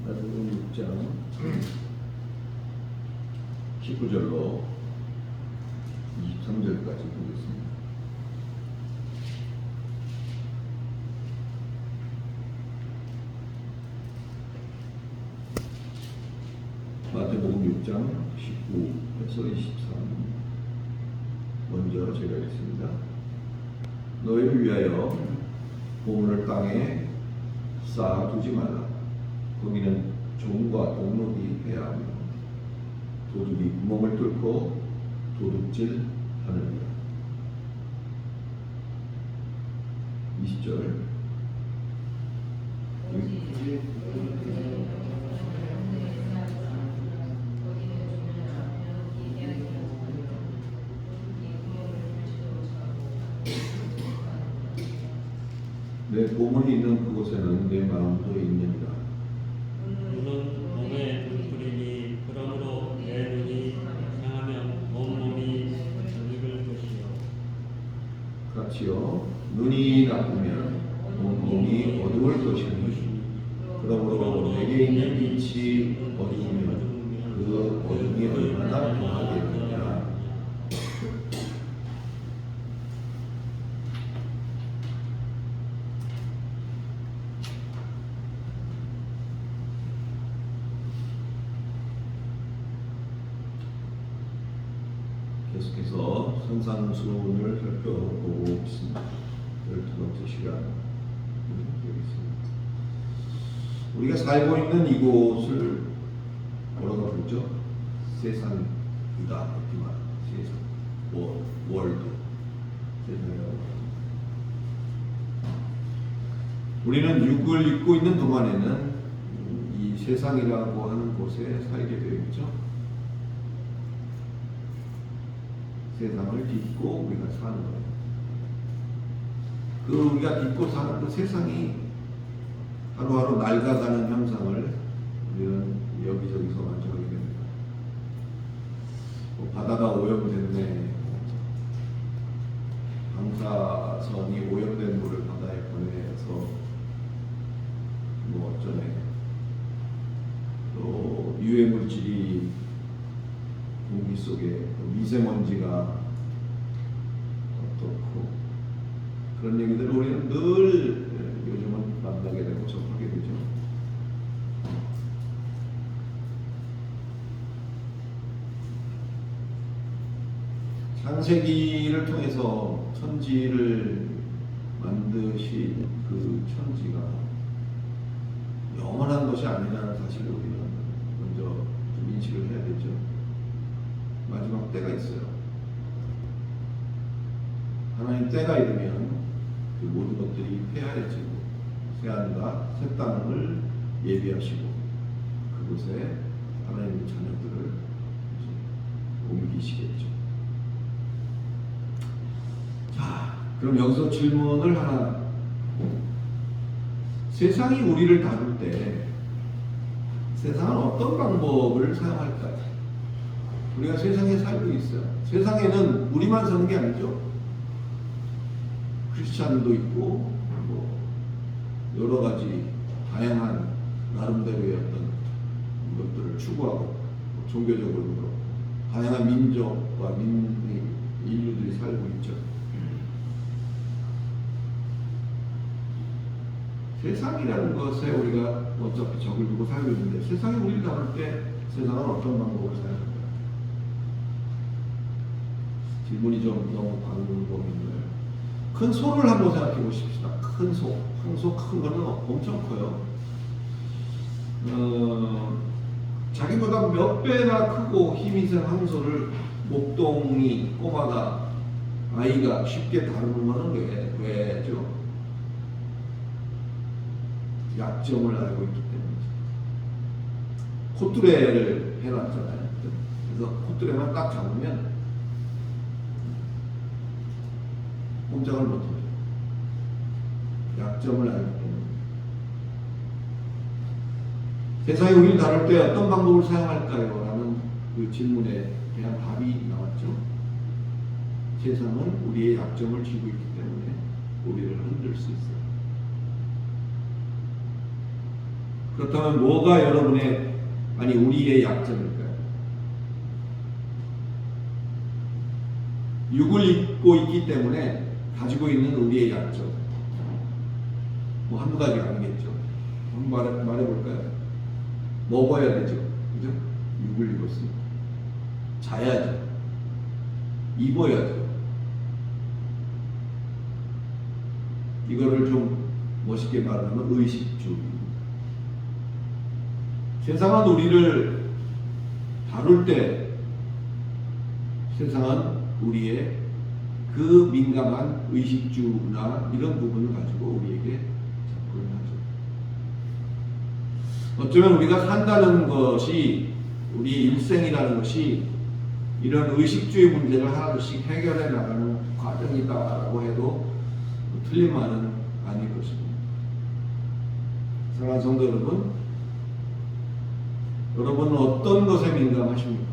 마태복음 6장 19절로 23절까지 보겠습니다. 마태복음 6장 19에서 23 먼저 제가 읽습니다. 너희를 위하여 보물을 땅에 쌓아두지 말라. 거기는 종과 동록이 해야 하며 도둑이 구멍을 뚫고 도둑질 하느니라. 20절 내 보물이 있는 그곳에는 내 마음도 있느니라. 눈은 몸에 눈뿌리니 그러므로 내 눈이 상하면 온몸이 저녁을 것이요. 같이요. 눈이 나쁘면 온몸이 어두울 것이니 그러므로 내게 있는 빛이 어두우면 그 어둠이 얼마나 더하겠느냐. 계속해서 선상수훈을 살펴보고 있습니다. 12번째 시간 되겠습니다. 우리가 살고 있는 이곳을 뭐라고 부르죠? 세상이다. 이렇게 말합니다. 세상, 월드, 세상이라고 말합니다. 우리는 육을 입고 있는 동안에는 이 세상이라고 하는 곳에 살게 되어 있죠. 세상을 딛고 우리가 사는 거예요. 그 우리가 딛고 사는 그 세상이 하루하루 낡아가는 현상을 우리는 여기저기서 만족하게 됩니다. 바다가 오염됐네. 방사선이 오염된 물을 바다에 보내서 어쩌네. 또 유해물질이 공기 속에 미세먼지가 어떻고 그런 얘기들을 우리는 늘 요즘은 만나게 되고 접하게 되죠. 창세기를 통해서 천지를 만드신 그 천지가 영원한 것이 아니라는 사실을 우리는 먼저 좀 인식을 해야 되죠. 마지막 때가 있어요. 하나님 때가 이르면 그 모든 것들이 폐하여지고 새하늘과 새 땅을 예비하시고 그곳에 하나님의 자녀들을 옮기시겠죠. 자, 그럼 여기서 질문을 하나. 세상이 우리를 다룰 때 세상은 어떤 방법을 사용할까요? 우리가 세상에 살고 있어요. 세상에는 우리만 사는 게 아니죠. 크리스찬도 있고 여러 가지 다양한 나름대로의 어떤 것들을 추구하고 종교적으로도 그렇고 다양한 민족과 인류들이 살고 있죠. 세상이라는 것에 우리가 어차피 적을 두고 살고 있는데 세상이 우리를 다룰 때 세상은 어떤 방법을 사용할까요? 질문이 좀 너무 광범위인데요. 큰 소를 한번 생각해 보십시다. 큰 소, 황소 큰 거는 엄청 커요. 자기보다 몇 배나 크고 힘이 센 황소를 목동이 꼬마가 아이가 쉽게 다루는 거는 왜죠? 약점을 알고 있기 때문이죠. 콧뚜레를 해놨잖아요. 그래서 콧뚜레만 딱 잡으면 꼼짝을 못해요. 약점을 알기 때문에. 세상이 우리를 다룰 때 어떤 방법을 사용할까요? 라는 그 질문에 대한 답이 나왔죠. 세상은 우리의 약점을 쥐고 있기 때문에 우리를 흔들 수 있어요. 그렇다면 뭐가 여러분의, 아니 우리의 약점일까요? 육을 입고 있기 때문에 가지고 있는 우리의 약점. 뭐 한두 가지가 아니겠죠. 한번 말해볼까요? 먹어야 되죠. 그죠? 육을 입었으니까. 자야죠. 입어야죠. 이거를 좀 멋있게 말하면 의식주. 세상은 우리를 다룰 때 세상은 우리의 그 민감한 의식주나 이런 부분을 가지고 우리에게 접근을 하죠. 어쩌면 우리가 산다는 것이, 우리 일생이라는 것이 이런 의식주의 문제를 하나씩 해결해 나가는 과정이다라고 해도 틀린 말은 아닐 것입니다. 사랑하는 성도 여러분, 여러분은 어떤 것에 민감하십니까?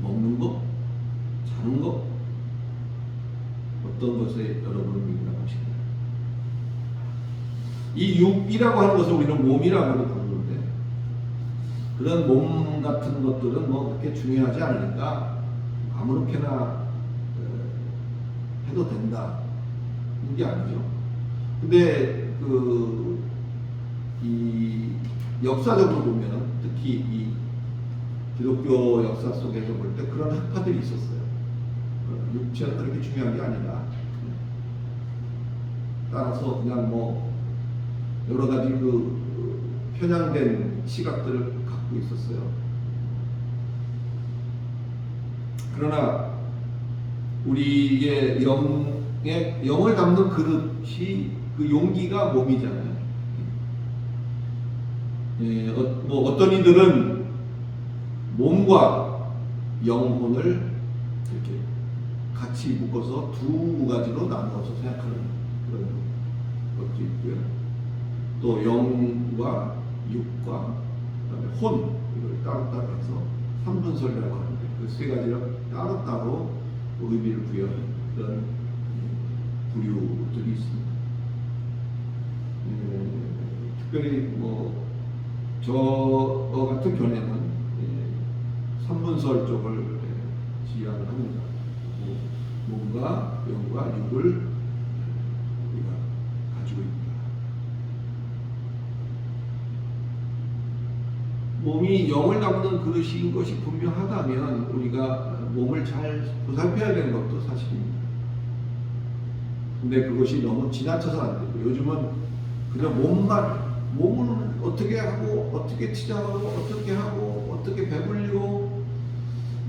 먹는 거? 자는 거? 어떤 것에 여러분은 민감하십니까? 이 육이라고 하는 것을 우리는 몸이라고도 부르는데, 그런 몸 같은 것들은 뭐 그렇게 중요하지 않으니까 아무렇게나 해도 된다. 이게 아니죠. 근데 이 역사적으로 보면, 특히 이 기독교 역사 속에서 볼 때 그런 학파들이 있었어요. 육체는 그렇게 중요한 게 아니다. 따라서 그냥 뭐 여러 가지 편향된 시각들을 갖고 있었어요. 그러나 우리의 영을 담는 그릇이, 그 용기가 몸이잖아요. 예, 뭐 어떤 이들은 몸과 영혼을 이렇게 같이 묶어서 두 가지로 나누어서 생각하는 그런 것도 있고요. 또 영과 육과 그다음에 혼, 이걸 따로따로 해서 삼분설이라고 하는데 그 세 가지를 따로따로 의미를 부여하는 그런 부류들이 있습니다. 특별히 뭐 저 같은 견해는 삼분설 쪽을 지향을 합니다. 몸과 영과 육을 우리가 가지고 있다. 몸이 영을 담는 그릇인 것이 분명하다면 우리가 몸을 잘 보살펴야 되는 것도 사실입니다. 근데 그것이 너무 지나쳐서 안 되고, 요즘은 그냥 몸을 어떻게 하고, 어떻게 치장하고, 어떻게 하고, 어떻게 배불리고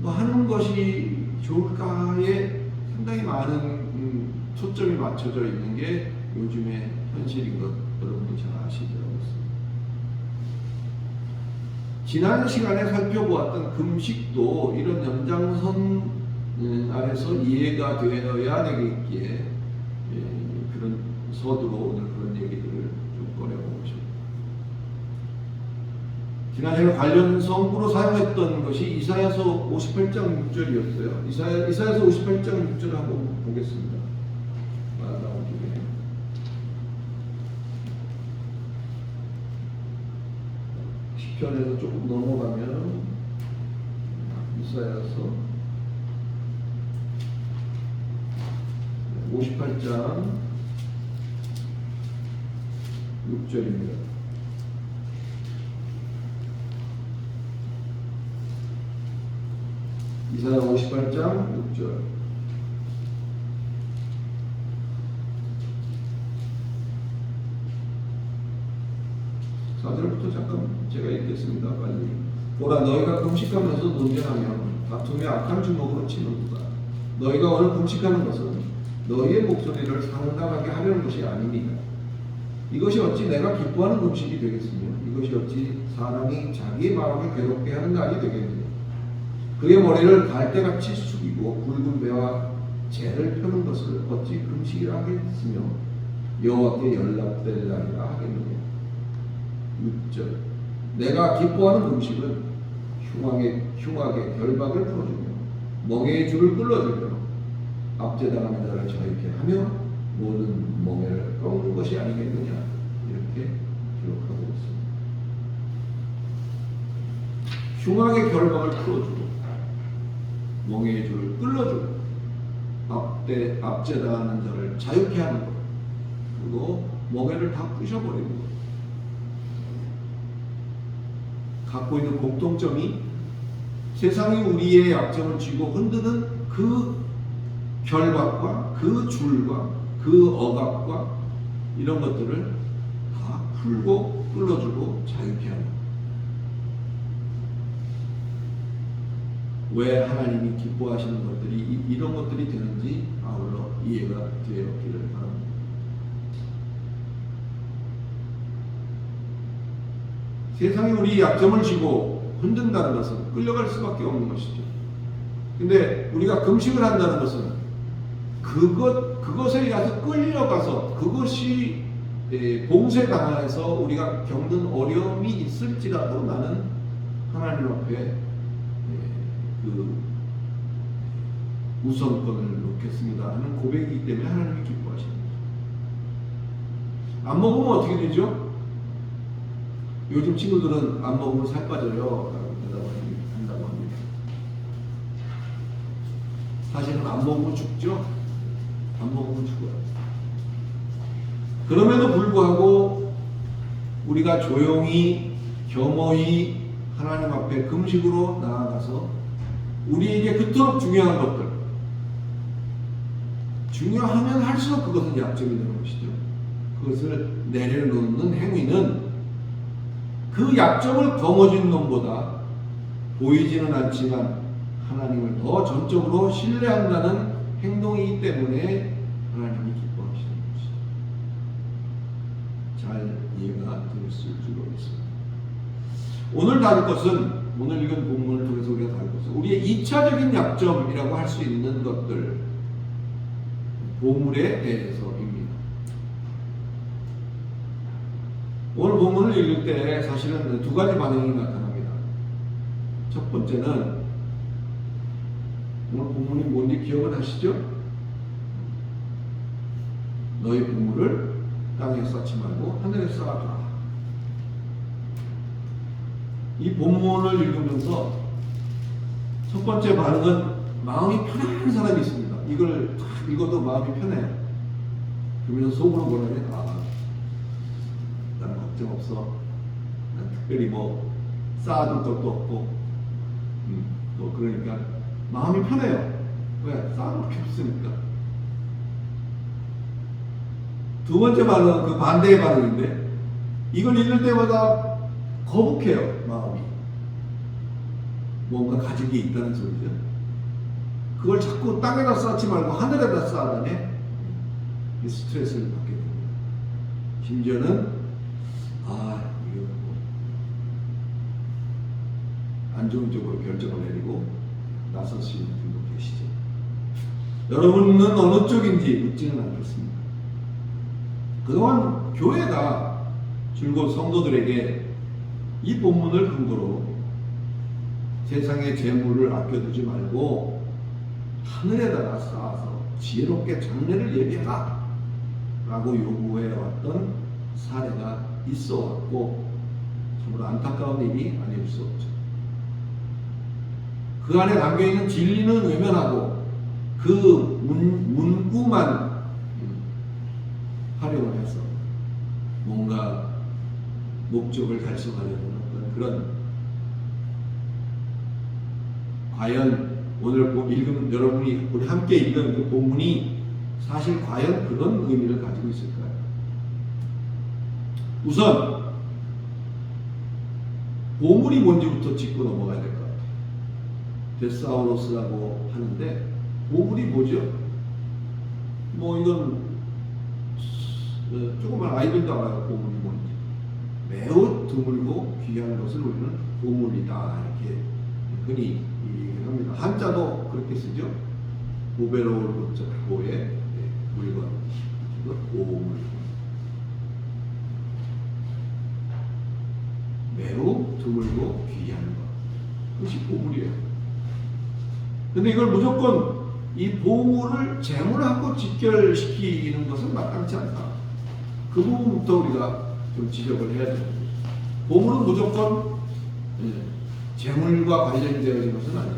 뭐 하는 것이 좋을까에 상당히 많은 초점이 맞춰져 있는 게 요즘의 현실인 것 여러분도 잘 아시리라고 했습니다. 지난 시간에 살펴보았던 금식도 이런 연장선 아래서 이해가 되어야 되겠기에 그런 서두로 오늘 그런 얘기들을 좀 꺼내보고 싶습니다. 지난 시간에 관련 성구로 사용했던 것이 이사야서 58장 6절이었어요. 이사야서 58장 6절 한번 보겠습니다. 나온 김에. 시편에서 조금 넘어가면 이사야서 58장 6절입니다. 이사야 58장 6절. 사절부터 잠깐 제가 읽겠습니다. 빨리. 보라, 너희가 금식하면서 논쟁하며 다투며 악한 주먹으로 치는도다. 너희가 오늘 금식하는 것은 너희의 목소리를 상당하게 하려는 것이 아닙니다. 이것이 어찌 내가 기뻐하는 금식이 되겠으며, 이것이 어찌 사람이 자기의 마음을 괴롭게 하는 날이 되겠느냐. 그의 머리를 갈대같이 숙이고 굵은 배와 재를 펴는 것을 어찌 금식이라 하겠으며 여호와께 연락될 날이라 하겠느냐. 6절. 내가 기뻐하는 금식은 흉악의 결박을 풀어주며 멍에의 줄을 끌어주며 압제당하는 자를 자유케 하며 모든 멍에를 꺾는 것이 아니겠느냐. 이렇게 흉악의 결박을 풀어주고 멍에의 줄을 끌어주고 압제당하는 자를 자유케 하는 것, 그리고 멍에를 다 부셔버리는 것. 갖고 있는 공통점이 세상이 우리의 약점을 쥐고 흔드는 그 결박과 그 줄과 그 억압과 이런 것들을 다 풀고 끌어주고 자유케 하는 것. 왜 하나님이 기뻐하시는 것들이 이런 것들이 되는지 아울러 이해가 되었기를 바랍니다. 세상이 우리 약점을 쥐고 흔든다는 것은 끌려갈 수밖에 없는 것이죠. 근데 우리가 금식을 한다는 것은 그것에 의해서 끌려가서 그것이 봉쇄당해서 우리가 겪는 어려움이 있을지라도 나는 하나님 앞에 그 우선권을 놓겠습니다 하는 고백이기 때문에 하나님이 기뻐하시는 거죠. 안 먹으면 어떻게 되죠? 요즘 친구들은 안 먹으면 살 빠져요 라고 한다고 합니다. 사실은 안 먹으면 죽죠? 안 먹으면 죽어요. 그럼에도 불구하고 우리가 조용히 겸허히 하나님 앞에 금식으로 나아가서 우리에게 그토록 중요한 것들, 중요하면 할수록 그것은 약점이 되는 것이죠. 그것을 내려놓는 행위는 그 약점을 거머쥔 놈보다 보이지는 않지만 하나님을 더 전적으로 신뢰한다는 행동이기 때문에 하나님이 기뻐하시는 것이죠. 잘 이해가 되셨을지 모르겠습니다. 오늘 다룰 것은, 오늘 읽은 본문을 통해서 우리가 다룰 것은 우리의 2차적인 약점이라고 할 수 있는 것들, 보물에 대해서입니다. 오늘 본문을 읽을 때 사실은 두 가지 반응이 나타납니다. 첫 번째는, 오늘 본문이 뭔지 기억을 하시죠? 너희 보물을 땅에 쌓지 말고 하늘에 쌓아두라. 이 본문을 읽으면서 첫 번째 반응은 마음이 편한 사람이 있습니다. 이걸 딱 읽어도 마음이 편해요. 그러면서 속으로 뭐라면, 나는 걱정 없어. 난 특별히 뭐 쌓아둘 것도 없고, 또 그러니까 마음이 편해요. 왜? 쌓아둘 게 없으니까. 두 번째 반응은 그 반대의 반응인데, 이걸 읽을 때마다 거북해요, 마음이. 뭔가 가진 게 있다는 소리죠. 그걸 자꾸 땅에다 쌓지 말고 하늘에다 쌓아다니 스트레스를 받게 됩니다. 심지어는 이거 안 좋은 쪽으로 결정을 내리고 나서시는 분도 계시죠. 여러분은 어느 쪽인지 묻지는 않겠습니다. 그동안 교회가 줄곧 성도들에게 이 본문을 근거로 세상의 재물을 아껴두지 말고 하늘에다가 쌓아서 지혜롭게 장래를 예비해라 라고 요구해왔던 사례가 있어왔고, 정말 안타까운 일이 아닐 수 없죠. 그 안에 담겨있는 진리는 외면하고 그 문구만 활용을 해서 뭔가 목적을 달성하려는 어떤 그런, 과연 오늘 읽은 여러분이 우리 함께 읽은 그 본문이 사실 과연 그런 의미를 가지고 있을까요? 우선 보물이 뭔지부터 짚고 넘어가야 될 것 같아요. 데사우로스라고 하는데 보물이 뭐죠? 뭐 이건 조그만 아이들도 알아요. 보물이 뭔지. 매우 드물고 귀한 것을 우리는 보물이다 이렇게 흔히 합니다. 한자도 그렇게 쓰죠. 보배로울 보에 물건, 보물. 매우 드물고 귀한 것, 그것이 보물이에요. 근데 이걸 무조건 이 보물을 재물하고 직결시키는 것은 마땅치 않다. 그 부분부터 우리가 좀 지적을 해야 됩니다. 보물은 무조건 재물과 관련되어진 것은 아니에요.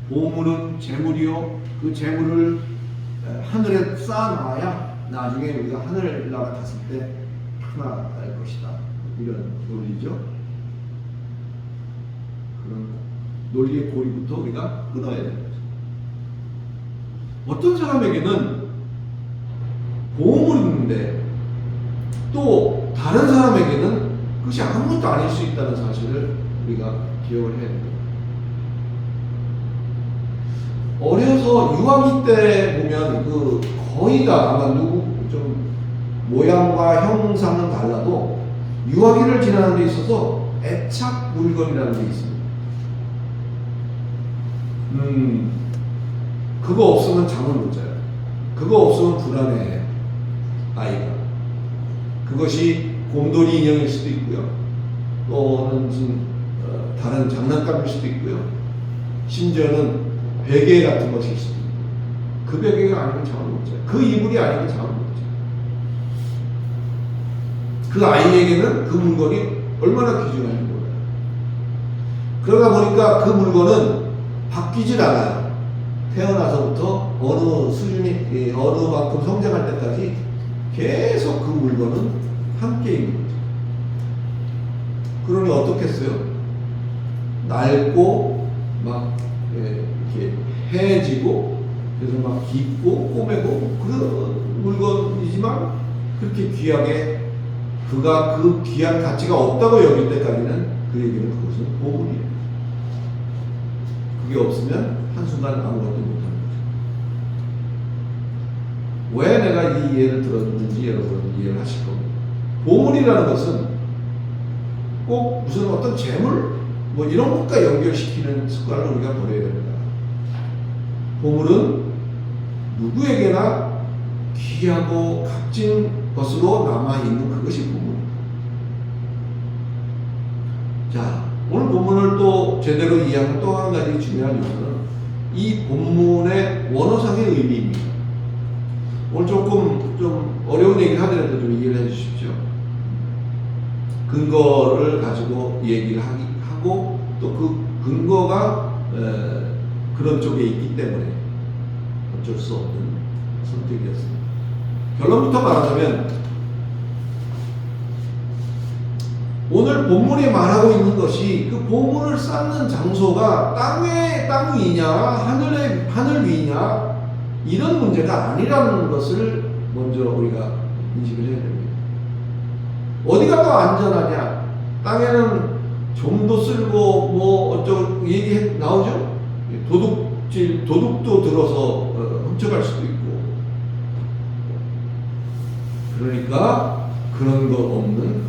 보물은 재물이요. 그 재물을 하늘에 쌓아놔야 나중에 우리가 하늘나라 갔을 때 하나 될 것이다. 이런 논리죠. 그런 논리의 고리부터 우리가 끊어야 되는 거죠. 어떤 사람에게는 보물이 있는데 또 다른 사람에게는 그것이 아무것도 아닐 수 있다는 사실을 우리가 기억을 해야 됩니다. 어려서 유아기 때 보면 그 거의 다 아마 누구 좀 모양과 형상은 달라도 유아기를 지나는 데 있어서 애착 물건이라는 게 있습니다. 그거 없으면 잠을 못 자요. 그거 없으면 불안해 아이가. 그것이 곰돌이 인형일 수도 있고요. 또는 무슨 다른 장난감일 수도 있고요. 심지어는 베개 같은 것일 수도 있고. 그 베개가 아니면 잠을 못 자요. 그 이불이 아니면 잠을 못 자요. 그 아이에게는 그 물건이 얼마나 귀중한지 몰라요. 그러다 보니까 그 물건은 바뀌질 않아요. 태어나서부터 어느 수준이, 어느 만큼 성장할 때까지 계속 그 물건은 함께 있는 거죠. 그러니 어떻겠어요? 낡고 막 이렇게 해지고 그래서 막 깊고 꼬매고 그런 물건이지만 그렇게 귀하게 그가 그 귀한 가치가 없다고 여길 때까지는 그에게는 그것은 보물이에요. 그게 없으면 한순간 아무것도 못하는 거죠. 왜 내가 이 예를 들었는지 여러분은 이해를 하실 겁니다. 보물이라는 것은 꼭 무슨 어떤 재물 뭐 이런 것과 연결시키는 습관을 우리가 버려야 됩니다. 보물은 누구에게나 귀하고 값진 것으로 남아있는 그것이 보물입니다. 자, 오늘 본문을 또 제대로 이해하는 또 한 가지 중요한 요소는 이 본문의 원어상의 의미입니다. 오늘 조금 좀 어려운 얘기를 하더라도 좀 이해를 해 주십시오. 근거를 가지고 얘기를 하고 또 그 근거가 그런 쪽에 있기 때문에 어쩔 수 없는 선택이었습니다. 결론부터 말하자면 오늘 본문이 말하고 있는 것이 그 보물을 쌓는 장소가 땅 위냐 하늘 위냐 이런 문제가 아니라는 것을 먼저 우리가 인식을 해야 됩니다. 어디가 더 안전하냐? 땅에는 좀도 쓸고 뭐 어쩌고 얘기 나오죠? 도둑도 들어서 훔쳐갈 수도 있고. 그러니까 그런 거 없는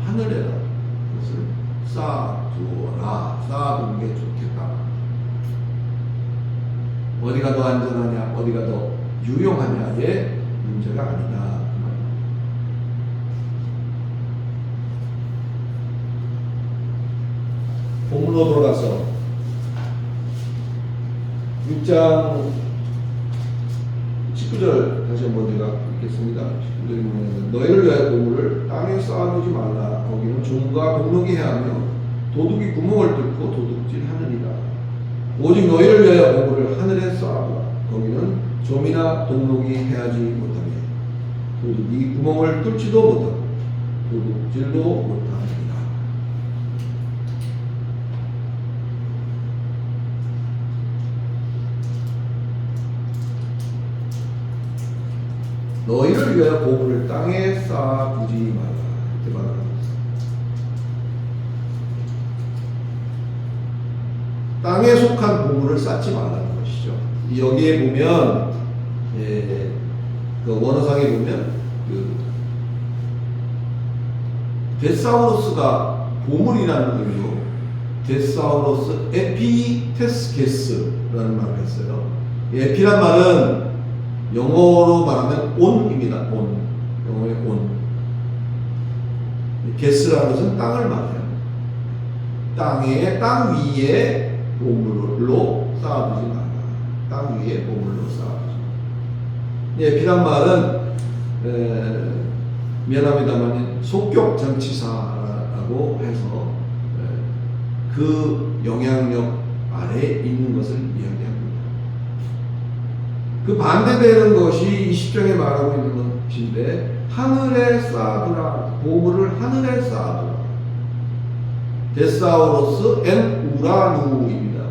하늘에다 그것을 쌓아두는 게 좋겠다. 어디가 더 안전하냐, 어디가 더 유용하냐의 문제가 아니다. 본문으로 돌아가서 6장 19절 다시 한번 제가 읽겠습니다. 19절에 보면 너희를 위하여 보물을 땅에 쌓아두지 말라. 거기는 종과 동록이 해하며 도둑이 구멍을 뚫고 도둑질하느니라. 오직 너희를 위하여 보물을 하늘에 쌓아두라. 거기는 좀이나 동록이 해하지 못하며 도둑이 구멍을 뚫지도 못하고 도둑질도 못하느니라. 너희를 위하여 보물을 땅에 쌓아두지 말라. 이렇게 말하는 것입니다. 땅에 속한 보물을 쌓지 말라는 것이죠. 여기에 보면 그 원어상에 보면 그 데사우루스가 보물이라는 의미로 데사우루스 에피테스게스라는 말을 했어요. 에피란 말은 영어로 말하면 온입니다. 온. 영어의 온. 게스라는 것은 땅을 말해요. 땅 위에 보물로 쌓아두지 말라. 땅 위에 보물로 쌓아두지 말라. 에피란 말은 미안합니다만 속격 장치사라고 라고 해서 그 영향력 아래에 있는 것을 이야기합니다. 그 반대되는 것이 20장에 말하고 있는 것인데, 하늘에 쌓아두라. 보물을 하늘에 쌓아두라. 데사우로스 엔 우라누입니다.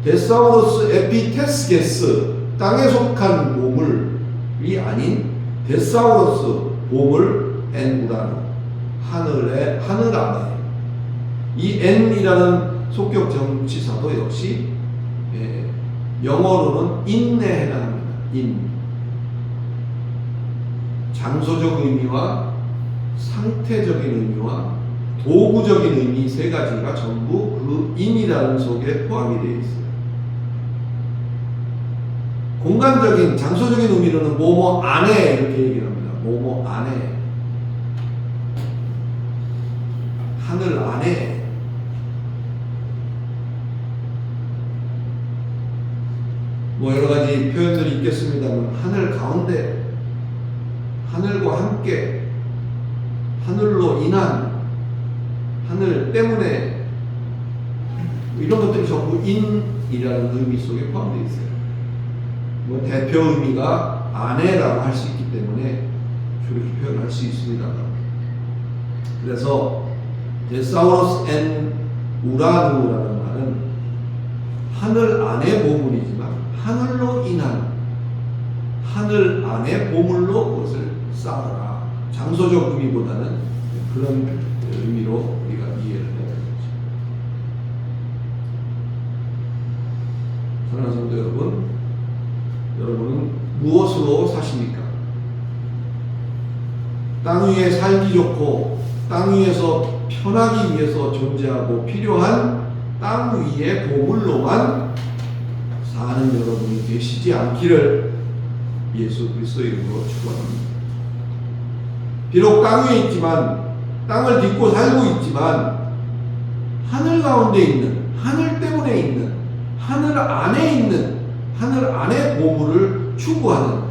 데사우로스 에피테스게스, 땅에 속한 보물이 아닌 데사우로스 보물 엔 우라누, 하늘 안에. 이 엔이라는 속격 정치사도 역시 영어로는 in에 해당합니다. in. 장소적 의미와 상태적인 의미와 도구적인 의미 세 가지가 전부 그 in이라는 속에 포함이 되어 있어요. 공간적인, 장소적인 의미로는 뭐뭐 안에 이렇게 얘기를 합니다. 뭐뭐 안에. 하늘 안에. 뭐 여러 가지 표현들이 있겠습니다만, 하늘 가운데, 하늘과 함께, 하늘로 인한, 하늘 때문에, 이런 것들이 전부 인이라는 의미 속에 포함되어 있어요. 뭐 대표 의미가 안에라고 할 수 있기 때문에 그렇게 표현할 수 있습니다. 그래서 데사우로스 엔 우라누라는 말은 하늘 안의 보물이지만 하늘로 인한, 하늘 안의 보물로 그것을 쌓아라. 장소적 의미보다는 그런 의미로 우리가 이해를 해야 되겠죠. 사랑하는 성도 여러분, 여러분은 무엇으로 사십니까? 땅 위에 살기 좋고 땅 위에서 편하기 위해서 존재하고 필요한 땅 위의 보물로만 사는 여러분이 되시지 않기를 예수 그리스도의 이름으로 축원합니다. 비록 땅 위에 있지만, 땅을 딛고 살고 있지만, 하늘 가운데 있는, 하늘 때문에 있는, 하늘 안에 있는, 하늘 안의 보물을 추구하는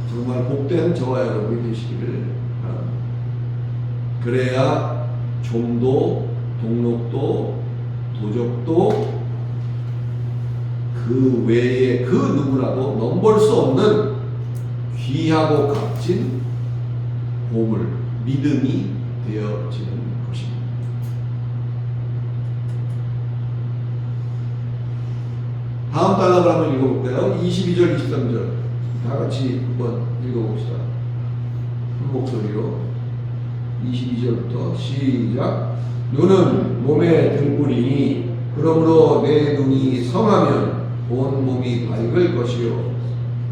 정말 복된 저와 여러분이 되시기를 바랍니다. 그래야 좀도, 동록도, 도적도 그 외에 그 누구라도 넘볼 수 없는 귀하고 값진 보물, 믿음이 되어지는 것입니다. 다음 단락을 한번 읽어볼까요? 22절, 23절 다 같이 한번 읽어봅시다. 한 목소리로 22절부터 시작. 눈은 몸의 등불이니 그러므로 내 눈이 성하면 온 몸이 밝을 것이요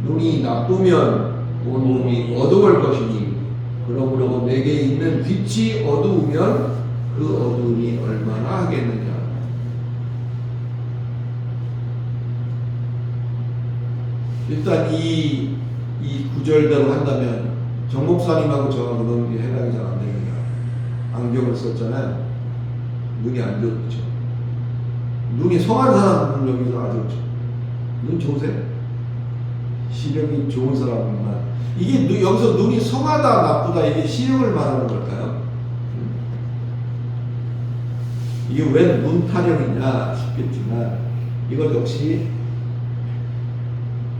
눈이 나쁘면 온 몸이 어두울 것이니 그러므로 내게 있는 빛이 어두우면 그 어두움이 얼마나 하겠느냐. 일단 이 구절대로 한다면 정 목사님하고 저하고는 해당이 잘 안 됩니다. 안경을 썼잖아요. 눈이 안 좋죠. 눈이 성한 사람은 여기서 아주 눈 좋으세요? 시력이 좋은 사람만. 이게 여기서 눈이 성하다 나쁘다 이게 시력을 말하는 걸까요? 이게 왜 눈 타령이냐 싶겠지만 이것 역시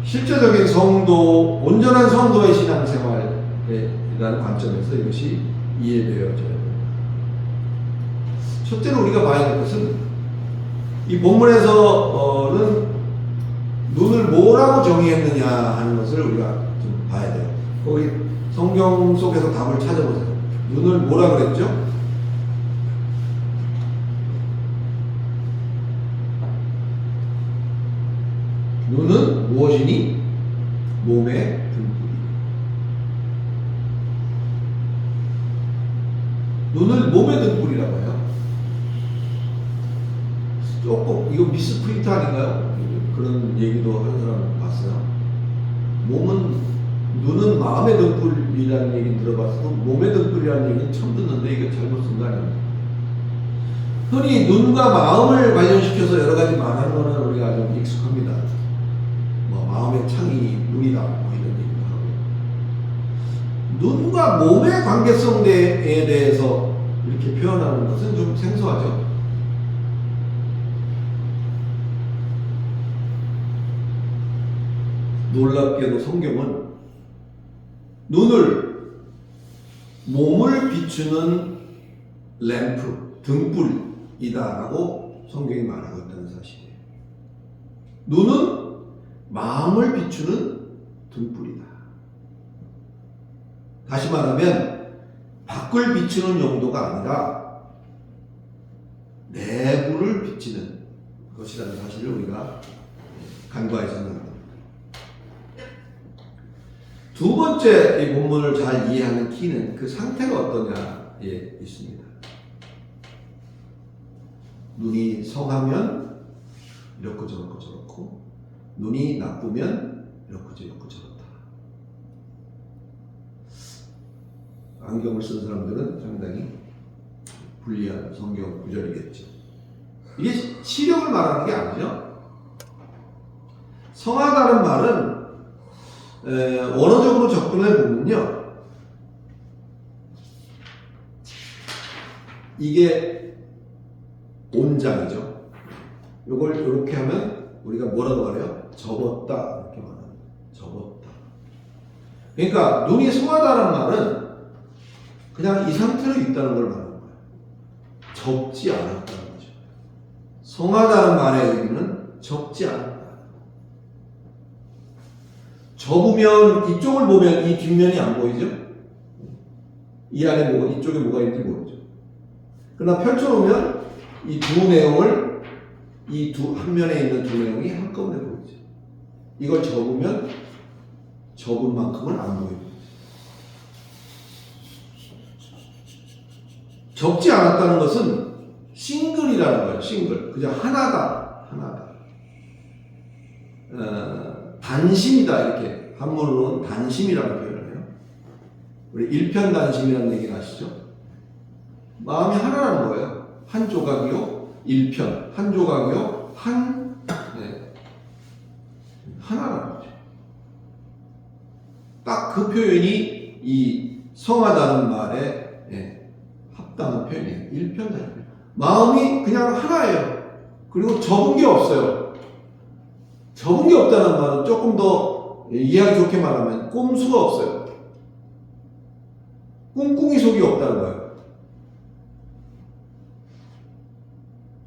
실제적인 성도, 온전한 성도의 신앙생활이라는 관점에서 이것이 이해되어져야 됩니다. 첫째로 우리가 봐야 될 것은 이 본문에서는 눈을 뭐라고 정의했느냐 하는 것을 우리가 좀 봐야 돼요. 거기 성경 속에서 답을 찾아보세요. 눈을 뭐라 그랬죠? 눈은 무엇이니? 몸의 등불이. 눈을 몸의 등불이라고 해요. 조금 이거 미스프린트 아닌가요? 그런 얘기도 하는 사람 봤어요. 눈은 마음의 등불이라는 얘기 들어봤어도 몸의 등불이라는 얘기는 처음 듣는데 이거 잘못 쓴 거 아닙니까? 흔히 눈과 마음을 관련시켜서 여러 가지 말하는 거는 우리가 좀 익숙합니다. 뭐 마음의 창이 눈이다 뭐 이런 얘기도 하고 눈과 몸의 관계성에 대해서 이렇게 표현하는 것은 좀 생소하죠. 놀랍게도 성경은 눈을 몸을 비추는 램프, 등불이다라고 성경이 말하고 있다는 사실이에요. 눈은 마음을 비추는 등불이다. 다시 말하면 밖을 비추는 용도가 아니라 내부를 비치는 것이라는 사실을 우리가 간과해 생각합니다. 두 번째 이 본문을 잘 이해하는 키는 그 상태가 어떠냐에 있습니다. 눈이 성하면 이렇고 저렇고 저렇고, 눈이 나쁘면 이렇고 저렇고 저렇다. 안경을 쓴 사람들은 상당히 불리한 성경 구절이겠죠. 이게 시력을 말하는 게 아니죠. 성하다는 말은 원어적으로 접근해 보면요, 이게 온장이죠. 이걸 이렇게 하면 우리가 뭐라고 말해요? 접었다, 이렇게 말하는. 접었다. 그러니까 눈이 성하다는 말은 그냥 이 상태로 있다는 걸 말하는 거예요. 접지 않았다는 거죠. 성하다는 말의 의미는 접지 않았다. 접으면 이쪽을 보면 이 뒷면이 안 보이죠? 이 안에 뭐가, 이쪽에 뭐가 있는지 모르죠. 그러나 펼쳐놓으면 이 두 내용을, 이 한 면에 있는 두 내용이 한꺼번에 보이죠. 이걸 접으면 접은 만큼은 안 보입니다. 접지 않았다는 것은 싱글이라는 거예요. 싱글. 그냥 하나다. 단심이다. 이렇게 한문으로는 단심이라고 표현을 해요. 우리 일편단심이라는 얘기를 아시죠? 마음이 하나라는 거예요. 한 조각이요, 일편. 한 조각이요, 하나라는 거죠. 딱 그 표현이 이 성하다는 말에 합당한 표현이에요. 일편단심. 마음이 그냥 하나예요. 그리고 접은 게 없어요. 접은 게 없다는 말은 조금 더 이해하기 좋게 말하면 꼼수가 없어요. 꿍꿍이 속이 없다는 거예요.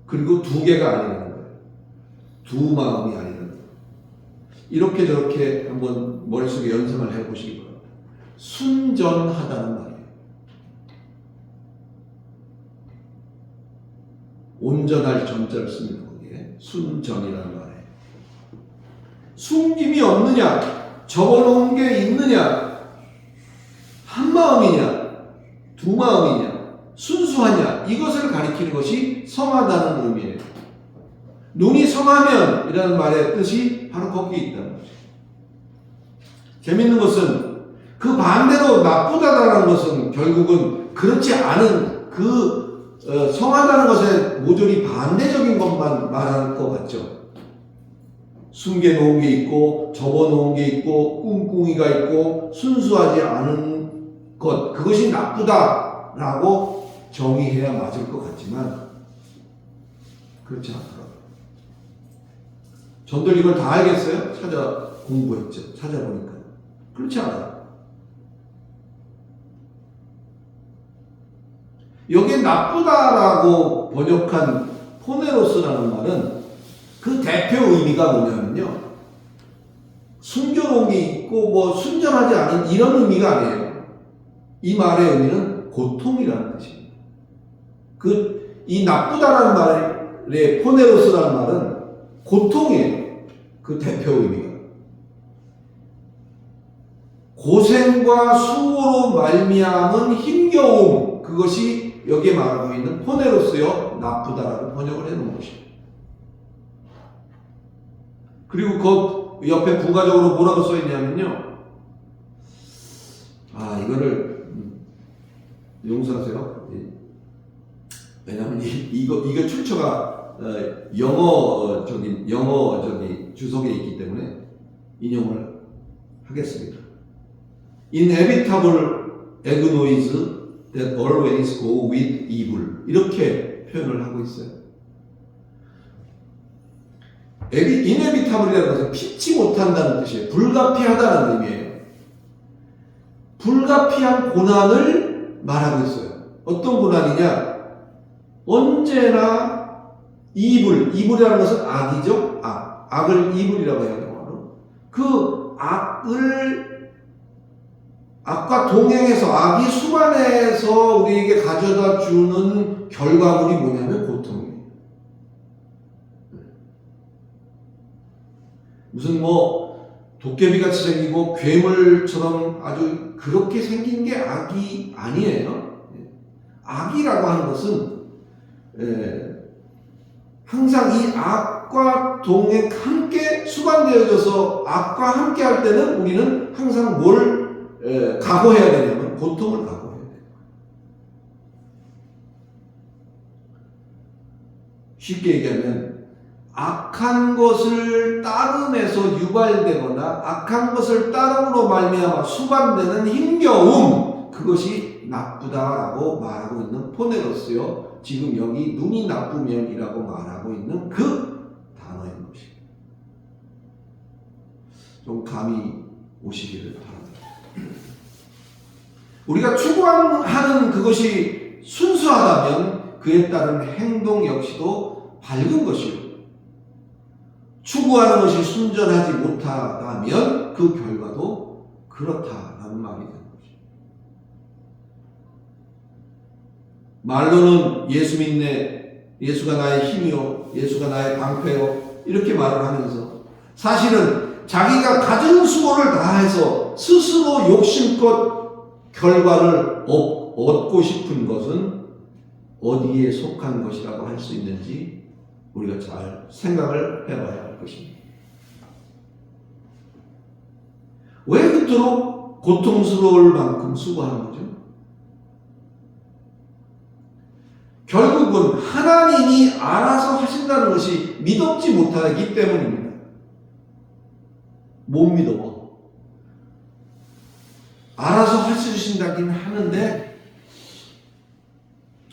그리고 두 개가 아니라는 거예요. 두 마음이 아니라는 거예요. 이렇게 저렇게 한번 머릿속에 연상을 해보시기 바랍니다. 순전하다는 말이에요. 온전할 전자를 씁니다. 거기에 순전이라는 말이에요. 숨김이 없느냐, 접어놓은 게 있느냐, 한 마음이냐, 두 마음이냐, 순수하냐, 이것을 가리키는 것이 성하다는 의미예요. 눈이 성하면 이라는 말의 뜻이 바로 거기에 있다는 거죠. 재밌는 것은 그 반대로 나쁘다라는 것은 결국은 그렇지 않은 성하다는 것에 모조리 반대적인 것만 말할 것 같죠. 숨겨놓은 게 있고, 접어놓은 게 있고, 꿍꿍이가 있고, 순수하지 않은 것, 그것이 나쁘다라고 정의해야 맞을 것 같지만 그렇지 않더라고요. 전들 이걸 다 알겠어요? 공부했죠. 찾아보니까 그렇지 않아요. 여기에 나쁘다라고 번역한 포네로스라는 말은 그 대표 의미가 뭐냐면요, 숨겨놓은 게 있고 뭐 순전하지 않은 이런 의미가 아니에요. 이 말의 의미는 고통이라는 뜻입니다. 이 나쁘다라는 말의 포네로스라는 말은 고통이에요. 그 대표 의미가 고생과 수고로 말미암은 힘겨움, 그것이 여기에 말하고 있는 포네로스여 나쁘다라고 번역을 해놓은 것입니다. 그리고 그 옆에 부가적으로 뭐라고 써있냐면요, 이거를 용서하세요. 왜냐하면 이거 출처가 영어 주석에 있기 때문에 인용을 하겠습니다. Inevitable agnoids that always go with evil. 이렇게 표현을 하고 있어요. inevitable이라는 것은 피치 못한다는 뜻이에요. 불가피하다는 의미예요. 불가피한 고난을 말하고 있어요. 어떤 고난이냐? 언제나 이불이라는 것은 악이죠. 악을 이불이라고 해요. 영어로. 그 악과 동행해서 악이 수반해서 우리에게 가져다 주는 결과물이 뭐냐면 고통이에요. 무슨 도깨비같이 생기고 괴물처럼 아주 그렇게 생긴 게 악이 아니에요. 악이라고 하는 것은 항상 이 악과 동행 함께 수반되어져서 악과 함께 할 때는 우리는 항상 뭘 각오해야 되냐면 고통을 각오해야 돼요. 쉽게 얘기하면 악한 것을 따름에서 유발되거나 악한 것을 따름으로 말미암아 수반되는 힘겨움, 그것이 나쁘다라고 말하고 있는 포네로스요. 지금 여기 눈이 나쁘면이라고 말하고 있는 그 단어인 것입니다. 좀 감이 오시기를 바랍니다. 우리가 추구하는 그것이 순수하다면 그에 따른 행동 역시도 밝은 것이요. 추구하는 것이 순전하지 못하다면 그 결과도 그렇다라는 말이 되는 것이죠. 말로는 예수 믿네, 예수가 나의 힘이요, 예수가 나의 방패요, 이렇게 말을 하면서 사실은 자기가 가진 수고를 다해서 스스로 욕심껏 결과를 얻고 싶은 것은 어디에 속한 것이라고 할 수 있는지 우리가 잘 생각을 해봐야 할 것입니다. 왜 그토록 고통스러울 만큼 수고하는 거죠? 결국은 하나님이 알아서 하신다는 것이 믿었지 못하기 때문입니다. 못 믿어. 알아서 할 수 있으신다긴 하는데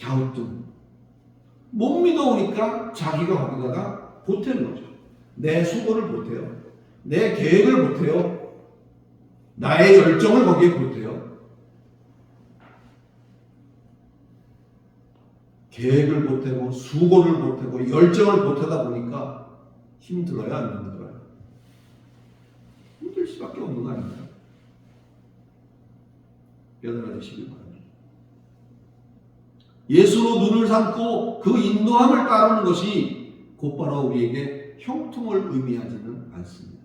갸우뚱. 못 믿어오니까 자기가 거기다가 보태는 거죠. 내 수고를 보태요. 내 계획을 보태요. 나의 열정을 거기에 보태요. 계획을 보태고 수고를 보태고 열정을 보태다 보니까 힘들어요, 안 힘들어요? 힘들 수밖에 없는 거 아닙니까? 깨달아지시길 바랍니다. 예수로 눈을 삼고 그 인도함을 따르는 것이 곧바로 우리에게 형통을 의미하지는 않습니다.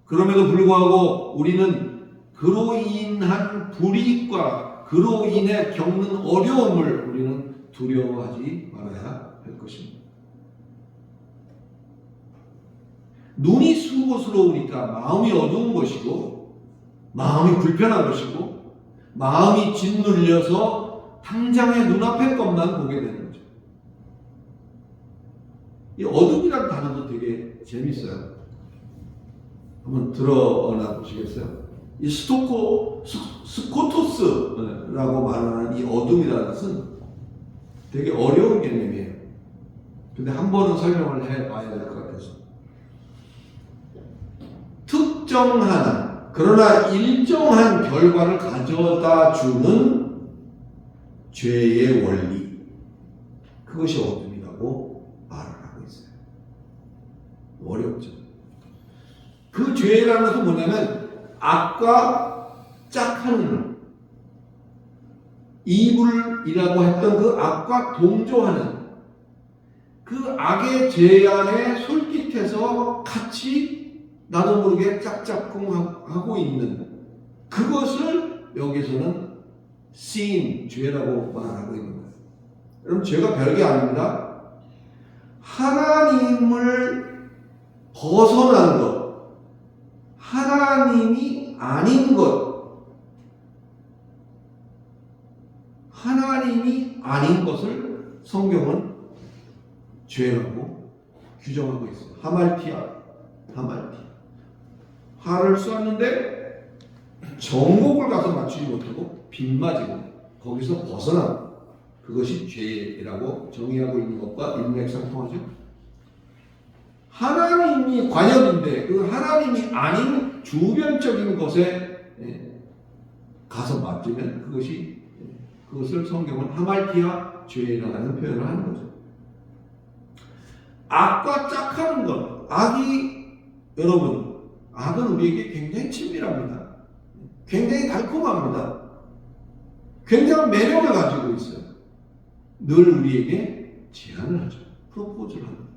그럼에도 불구하고 우리는 그로 인한 불이익과 그로 인해 겪는 어려움을 우리는 두려워하지 말아야 할 것입니다. 눈이 수고스러우니까 마음이 어두운 것이고 마음이 불편한 것이고 마음이 짓눌려서 당장의 눈앞의 것만 보게 되는 거죠. 이 어둠이라는 단어도 되게 재밌어요. 한번 드러나 보시겠어요? 이 스코토스라고 말하는 이 어둠이라는 것은 되게 어려운 개념이에요. 근데 한 번은 설명을 해봐야 될 것 같아서. 특정한 그러나 일정한 결과를 가져다 주는 죄의 원리, 그것이 어둠이라고 말을 하고 있어요. 어렵죠. 그 죄라는 것은 뭐냐면 악과 짝하는, 이불이라고 했던 그 악과 동조하는, 그 악의 죄안에 솔깃해서 같이 나도 모르게 짝짝꿍하고 있는 그것을 여기서는 sin, 죄라고 말하고 있는 거예요. 여러분, 죄가 별게 아닙니다. 하나님을 벗어난 것, 하나님이 아닌 것, 하나님이 아닌 것을 성경은 죄라고 규정하고 있어요. 하말티아. 화를 쐈는데 정곡을 가서 맞추지 못하고 빗맞은 거기서 벗어난 그것이 죄라고 정의하고 있는 것과 일맥상통하죠. 하나님이 관역인데 그 하나님이 아닌 주변적인 것에 가서 맞으면 그것을 성경은 하말티아 죄라는 표현을 하는 거죠. 악과 짝하는 것, 악은 우리에게 굉장히 친밀합니다. 굉장히 달콤합니다. 굉장한 매력을 가지고 있어요. 늘 우리에게 제안을 하죠. 프로포즈를 합니다.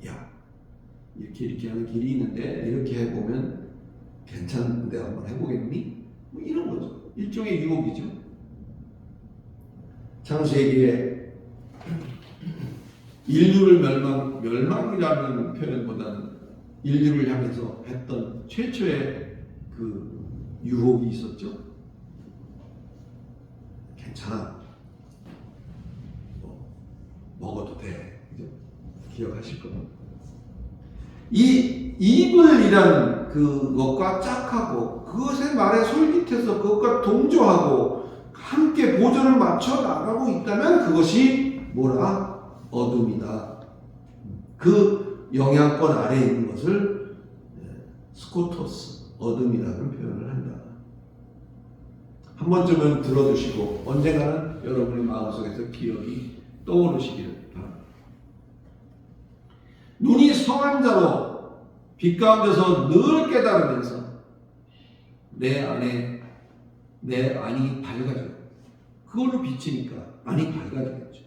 야, 이렇게 하는 길이 있는데 이렇게 해보면 괜찮은데 한번 해보겠니? 뭐 이런 거죠. 일종의 유혹이죠. 창세기에 인류를 멸망이라는 표현보다는 인류를 향해서 했던 최초의 그 유혹이 있었죠. 괜찮아. 먹어도 돼. 기억하실 겁니다. 이 이블이라는 그것과 짝하고 그것의 말에 솔깃해서 그것과 동조하고 함께 보조를 맞춰 나가고 있다면 그것이 뭐라? 어둠이다. 그 영향권 아래에 있는 것을 스코토스, 어둠이라는 표현을 한다. 한 번쯤은 들어두시고 언젠가는 여러분의 마음속에서 기억이 떠오르시기를 바랍니다. 눈이 성한 자로 빛 가운데서 늘 깨달으면서 내 안이 밝아져요. 그걸로 비치니까 안이 밝아지겠죠.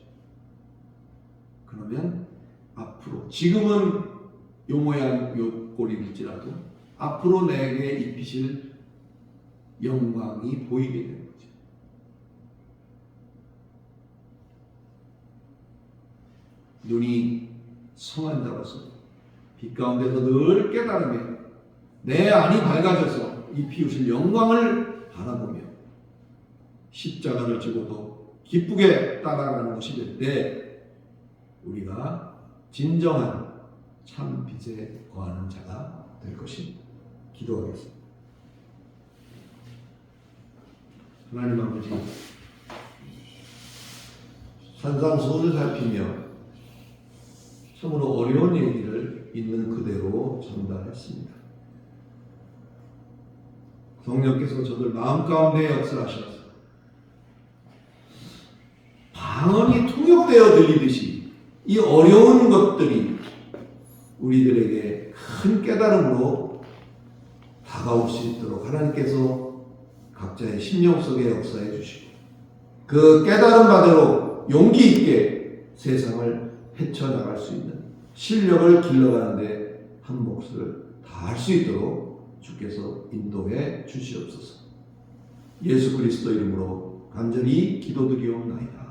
그러면 앞으로 지금은 요 모양 요 꼴일지라도 앞으로 내게 입히실 영광이 보이게 되는 거죠. 눈이 성한 자로서 빛 가운데서 늘 깨달으며 내 안이 밝아져서 이 피우실 영광을 바라보며 십자가를 지고도 기쁘게 따라가는 것이 될 때 우리가 진정한 참 빛에 거하는 자가 될 것입니다. 기도하겠습니다. 하나님 아버지, 산상수훈을 살피며 참으로 어려운 얘기를 있는 그대로 전달했습니다. 성령께서 저들 마음 가운데 역사하셔서 방언이 통역되어 들리듯이 이 어려운 것들이 우리들에게 큰 깨달음으로 다가올 수 있도록 하나님께서 각자의 심령 속에 역사해 주시고 그 깨달음 바대로 용기 있게 세상을 헤쳐나갈 수 있는 실력을 길러가는데 한 몫을 다할 수 있도록 주께서 인도해 주시옵소서. 예수 그리스도 이름으로 간절히 기도드리옵나이다.